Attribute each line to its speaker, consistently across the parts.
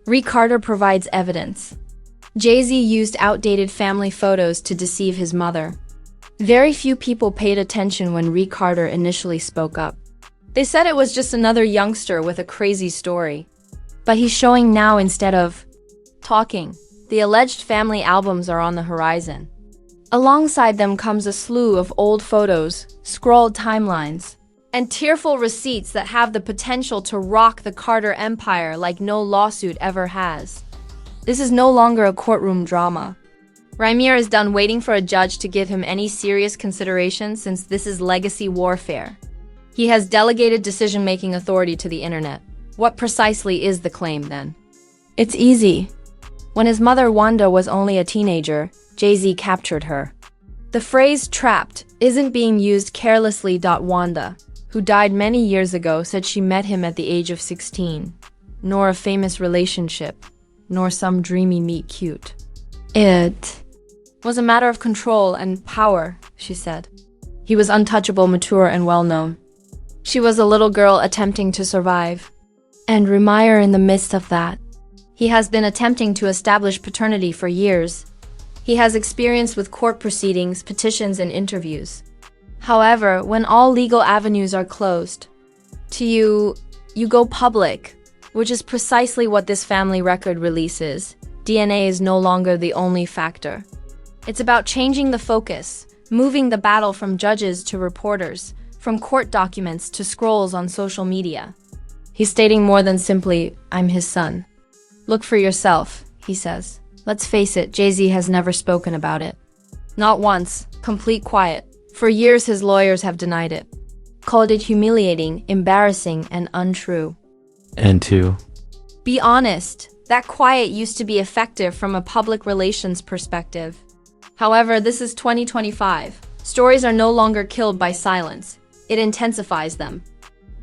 Speaker 1: Rymir Carter provides evidence. Jay-Z used outdated family photos to deceive his mother. Very few people paid attention when Rymir Carter initially spoke up. They said it was just another youngster with a crazy story. But he's showing now instead of talking. The alleged family albums are on the horizon. Alongside them comes a slew of old photos, scrolled timelines, and tearful receipts that have the potential to rock the Carter empire like no lawsuit ever has. This is no longer a courtroom drama. Rymir is done waiting for a judge to give him any serious consideration since this is legacy warfare. He has delegated decision-making authority to the internet. What precisely is the claim then? It's easy. When his mother Wanda was only a teenager, Jay-Z captured her. The phrase trapped isn't being used carelessly. Wanda, who died many years ago, said she met him at the age of 16. Nor a famous relationship, nor some dreamy meet cute. It was a matter of control and power, she said. He was untouchable, mature, and well-known. She was a little girl attempting to survive. And Rymir in the midst of that. He has been attempting to establish paternity for years. He has experience with court proceedings, petitions, and interviews. However, when all legal avenues are closed, to you go public, which is precisely what this family record releases. DNA is no longer the only factor. It's about changing the focus, moving the battle from judges to reporters, from court documents to scrolls on social media. He's stating more than simply, "I'm his son." Look for yourself, he says. Let's face it, Jay-Z has never spoken about it. Not once, complete quiet. For years his lawyers have denied it. Called it humiliating, embarrassing, and untrue.
Speaker 2: And to
Speaker 1: be honest, that quiet used to be effective from a public relations perspective. However, this is 2025. Stories are no longer killed by silence. It intensifies them.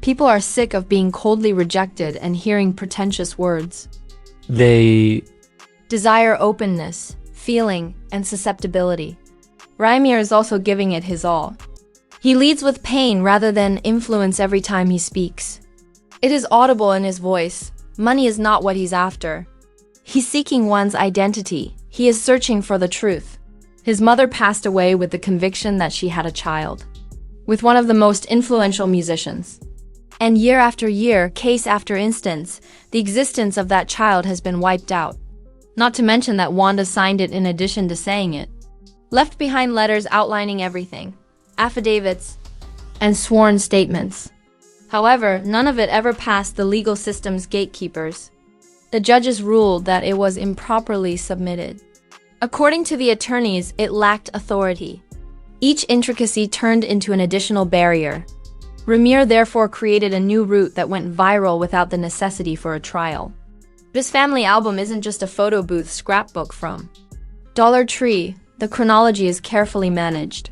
Speaker 1: People are sick of being coldly rejected and hearing pretentious words.
Speaker 2: They
Speaker 1: desire openness, feeling, and susceptibility. Rymir is also giving it his all. He leads with pain rather than influence every time he speaks. It is audible in his voice. Money is not what he's after. He's seeking one's identity. He is searching for the truth. His mother passed away with the conviction that she had a child with one of the most influential musicians. And year after year, case after instance, the existence of that child has been wiped out. Not to mention that Wanda signed it in addition to saying it. Left behind letters outlining everything, affidavits, and sworn statements. However, none of it ever passed the legal system's gatekeepers. The judges ruled that it was improperly submitted. According to the attorneys, it lacked authority. Each intricacy turned into an additional barrier. Rymir therefore created a new route that went viral without the necessity for a trial. This family album isn't just a photo booth scrapbook from Dollar Tree. The chronology is carefully managed.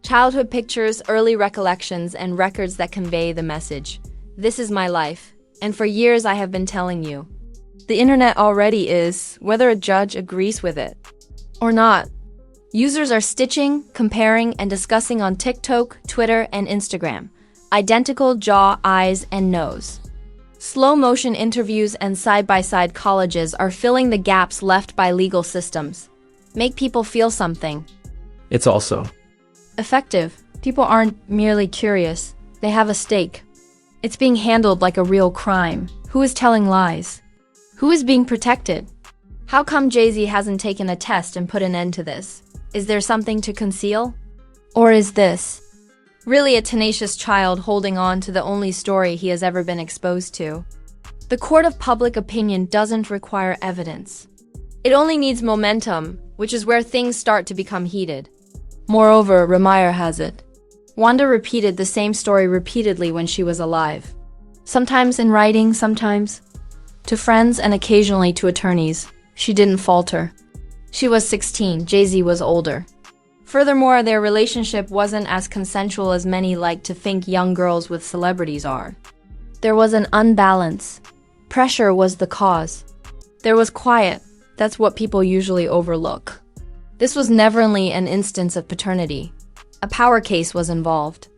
Speaker 1: Childhood pictures, early recollections, and records that convey the message. This is my life, and for years I have been telling you. The internet already is, whether a judge agrees with it or not. Users are stitching, comparing, and discussing on TikTok, Twitter, and Instagram. Identical jaw, eyes, and nose. Slow-motion interviews and side-by-side collages are filling the gaps left by legal systems. Make people feel something.
Speaker 2: It's also
Speaker 1: effective. People aren't merely curious. They have a stake. It's being handled like a real crime. Who is telling lies? Who is being protected? How come Jay-Z hasn't taken a test and put an end to this? Is there something to conceal? Or is this really a tenacious child holding on to the only story he has ever been exposed to? The court of public opinion doesn't require evidence. It only needs momentum, which is where things start to become heated. Moreover, Rymir has it. Wanda repeated the same story repeatedly when she was alive. Sometimes in writing, sometimes to friends, and occasionally to attorneys. She didn't falter. She was 16, Jay-Z was older. Furthermore, their relationship wasn't as consensual as many like to think young girls with celebrities are. There was an unbalance. Pressure was the cause. There was quiet. That's what people usually overlook. This was never only an instance of paternity. A power case was involved.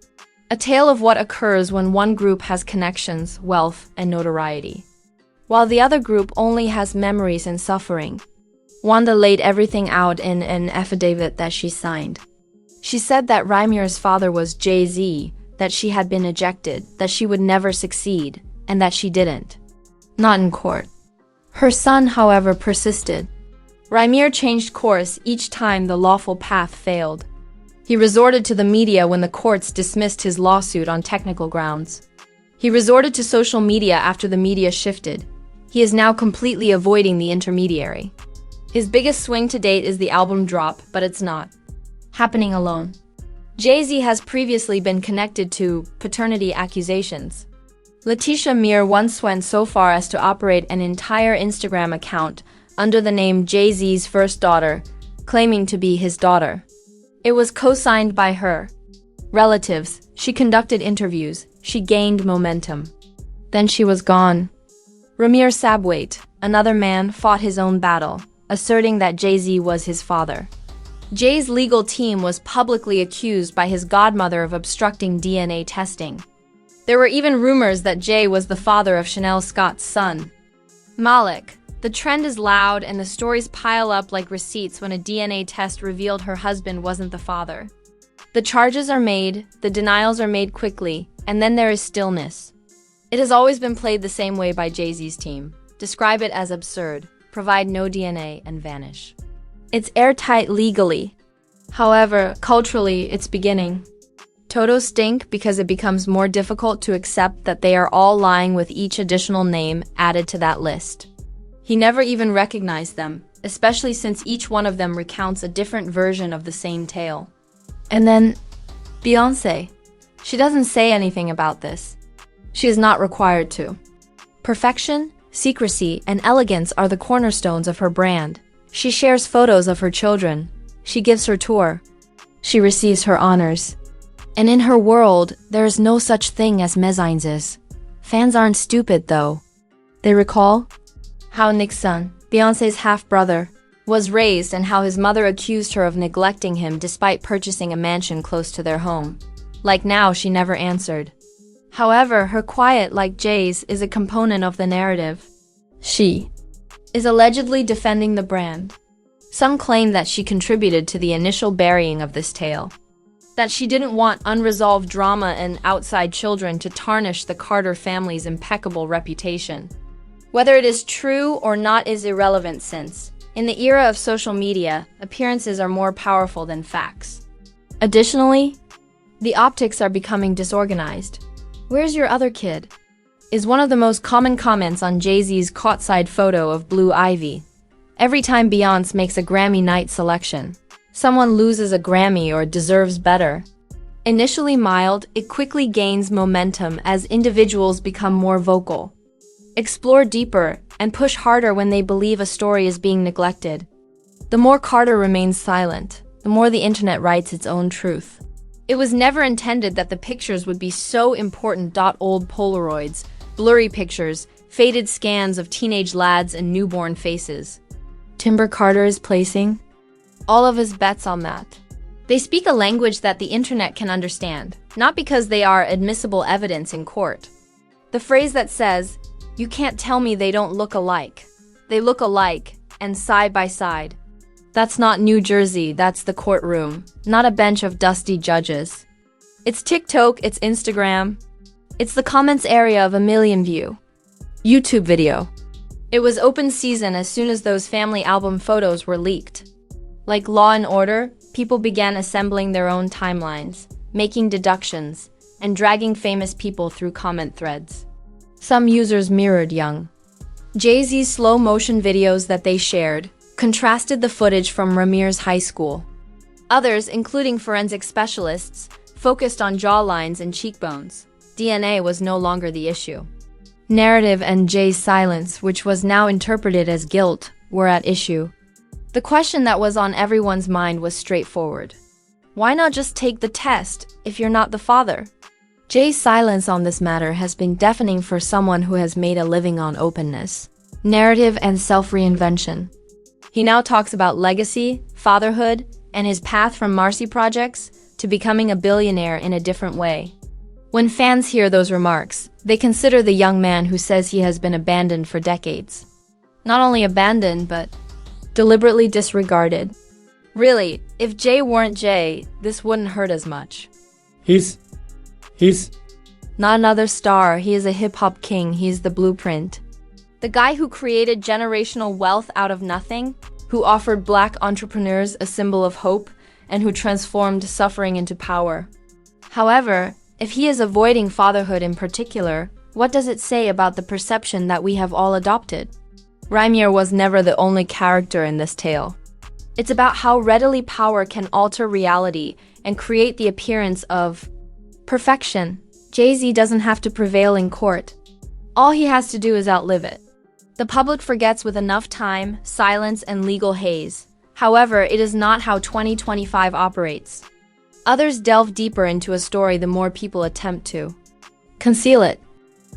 Speaker 1: A tale of what occurs when one group has connections, wealth, and notoriety. while the other group only has memories and suffering. Wanda laid everything out in an affidavit that she signed. She said that Rymir's father was Jay-Z, that she had been ejected, that she would never succeed, and that she didn't. Not in court. Her son, however, persisted. Rymir changed course each time the lawful path failed. He resorted to the media when the courts dismissed his lawsuit on technical grounds. He resorted to social media after the media shifted. He is now completely avoiding the intermediary. His biggest swing to date is the album drop, but it's not happening alone. Jay-Z has previously been connected to paternity accusations. Letitia Mir once went so far as to operate an entire Instagram account under the name Jay-Z's first daughter, claiming to be his daughter. It was co-signed by her relatives. She conducted interviews. She gained momentum. Then she was gone. Rymir Sabwait, another man, fought his own battle, asserting that Jay-Z was his father. Jay's legal team was publicly accused by his godmother of obstructing DNA testing. There were even rumors that Jay was the father of Chanel Scott's son, Malik. The trend is loud and the stories pile up like receipts when a DNA test revealed her husband wasn't the father. The charges are made, the denials are made quickly, and then there is stillness. It has always been played the same way by Jay-Z's team. Describe it as absurd, provide no DNA, and vanish. It's airtight legally. However, culturally, it's beginning. Totos stink because it becomes more difficult to accept that they are all lying with each additional name added to that list. He never even recognized them, especially since each one of them recounts a different version of the same tale. And then, Beyoncé. She doesn't say anything about this. She is not required to. Perfection, secrecy, and elegance are the cornerstones of her brand. She shares photos of her children. She gives her tour. She receives her honors. And in her world, there is no such thing as mezzanines. Fans aren't stupid, though. They recall how Nick's son, Beyoncé's half-brother, was raised and how his mother accused her of neglecting him despite purchasing a mansion close to their home. Like now, she never answered. However, her quiet, like Jay's, is a component of the narrative. She is allegedly defending the brand. Some claim that she contributed to the initial burying of this tale. That she didn't want unresolved drama and outside children to tarnish the Carter family's impeccable reputation. Whether it is true or not is irrelevant since, in the era of social media, appearances are more powerful than facts. Additionally, the optics are becoming disorganized. "Where's your other kid?" is one of the most common comments on Jay-Z's courtside photo of Blue Ivy. Every time Beyoncé makes a Grammy night selection, someone loses a Grammy or deserves better. Initially mild, it quickly gains momentum as individuals become more vocal, explore deeper, and push harder when they believe a story is being neglected. The more Carter remains silent, the more the internet writes its own truth. It was never intended that the pictures would be so important. Old Polaroids, blurry pictures, faded scans of teenage lads and newborn faces. Timber Carter is placing all of his bets on that. They speak a language that the internet can understand, not because they are admissible evidence in court. The phrase that says, "You can't tell me they don't look alike. They look alike, and side by side." That's not New Jersey, that's the courtroom, not a bench of dusty judges. It's TikTok, it's Instagram. It's the comments area of a million view YouTube video. It was open season as soon as those family album photos were leaked. Like Law and Order, people began assembling their own timelines, making deductions, and dragging famous people through comment threads. Some users mirrored young Jay-Z's slow-motion videos that they shared, contrasted the footage from Rymir's high school. Others, including forensic specialists, focused on jawlines and cheekbones. DNA was no longer the issue. Narrative and Jay's silence, which was now interpreted as guilt, were at issue. The question that was on everyone's mind was straightforward. Why not just take the test if you're not the father? Jay's silence on this matter has been deafening for someone who has made a living on openness, narrative, and self-reinvention. He now talks about legacy, fatherhood, and his path from Marcy Projects to becoming a billionaire in a different way. When fans hear those remarks, They consider the young man who says he has been abandoned for decades. Not only abandoned, but deliberately disregarded. Really, if Jay weren't Jay, this wouldn't hurt as much.
Speaker 2: He's
Speaker 1: Not another star, he is a hip-hop king, he's the blueprint. The guy who created generational wealth out of nothing, who offered black entrepreneurs a symbol of hope, and who transformed suffering into power. However, if he is avoiding fatherhood in particular, what does it say about the perception that we have all adopted? Rymir was never the only character in this tale. It's about how readily power can alter reality and create the appearance of perfection. Jay-Z doesn't have to prevail in court. All he has to do is outlive it. The public forgets with enough time, silence, and legal haze. However, it is not how 2025 operates. Others delve deeper into a story the more people attempt to conceal it.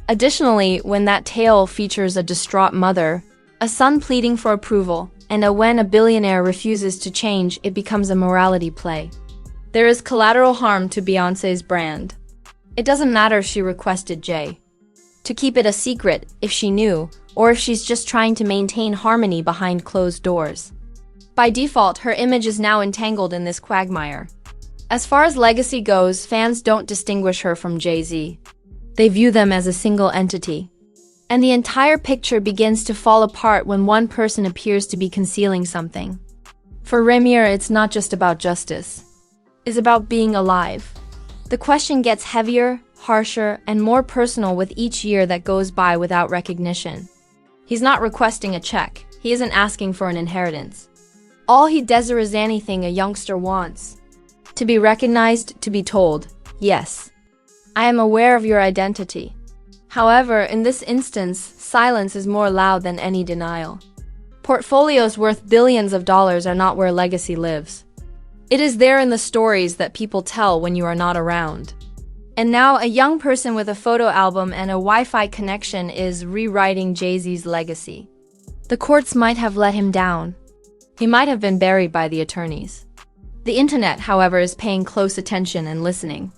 Speaker 1: Additionally, when that tale features a distraught mother, a son pleading for approval, and when a billionaire refuses to change, it becomes a morality play. There is collateral harm to Beyoncé's brand. It doesn't matter if she requested Jay to keep it a secret if she knew, or if she's just trying to maintain harmony behind closed doors. By default, her image is now entangled in this quagmire. As far as legacy goes, fans don't distinguish her from Jay-Z. They view them as a single entity. And the entire picture begins to fall apart when one person appears to be concealing something. For Rymir, it's not just about justice. It's about being alive. The question gets heavier, harsher, and more personal with each year that goes by without recognition. He's not requesting a check. He isn't asking for an inheritance. All he desires is anything a youngster wants. To be recognized, to be told, yes, I am aware of your identity. However, in this instance, silence is more loud than any denial. Portfolios worth billions of dollars are not where legacy lives. It is there in the stories that people tell when you are not around. And now, a young person with a photo album and a Wi-Fi connection is rewriting Jay-Z's legacy. The courts might have let him down. He might have been buried by the attorneys. The internet, however, is paying close attention and listening.